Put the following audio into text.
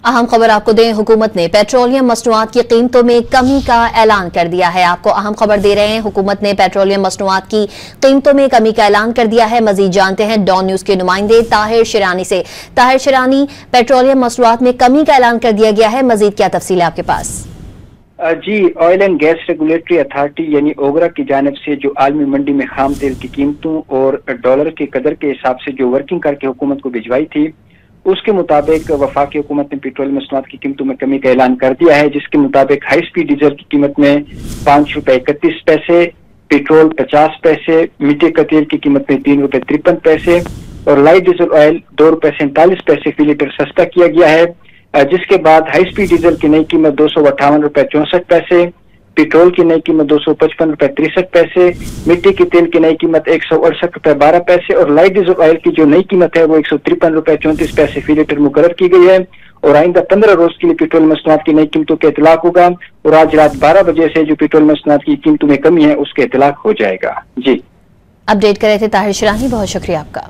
अहम खबर आपको दें, हुकूमत ने पेट्रोलियम मसनूआत की कीमतों में कमी का ऐलान कर दिया है। आपको अहम खबर दे रहे हैं, हुकूमत ने पेट्रोलियम मसनूआत की कीमतों में कमी का ऐलान कर दिया है। मजीद जानते हैं डॉन न्यूज के नुमाइंदे ताहिर शिरानी से। ताहिर शिरानी, पेट्रोलियम मसनूआत में कमी का ऐलान कर दिया गया है, मजीद क्या तफसील है आपके पास? जी, oil and gas regulatory authority यानी ओगरा की जानिब से जो आलमी मंडी में खाम तेल की कीमतों और डॉलर के कदर के हिसाब से जो वर्किंग करके हुकूमत को भिजवाई थी, उसके मुताबिक वफाकी हुकूमत ने पेट्रोलियम मसनूआत की कीमतों में कमी का ऐलान कर दिया है, जिसके मुताबिक हाई स्पीड डीजल की कीमत में ₹5.31, पेट्रोल 50 पैसे, मिट्टी का तेल की कीमत में ₹3.53 और लाइट डीजल ऑयल ₹2.39 फी लीटर सस्ता किया गया है। जिसके बाद हाई स्पीड डीजल की नई कीमत ₹258.64, पेट्रोल की नई कीमत ₹255.63, मिट्टी के तेल की नई कीमत ₹168.12 और लाइट डीजल ऑयल की जो नई कीमत है वो ₹153.34 फी लीटर मुकर्रर की गई है। और आइंदा 15 रोज के लिए पेट्रोल मसनूआत की नई कीमतों का इतलाक होगा और आज रात 12 बजे से जो पेट्रोल मसनूआत की कीमतों में कमी है उसका इतलाक हो जाएगा। जी, अपडेट कर रहे थे ताहिर शिरानी, बहुत शुक्रिया आपका।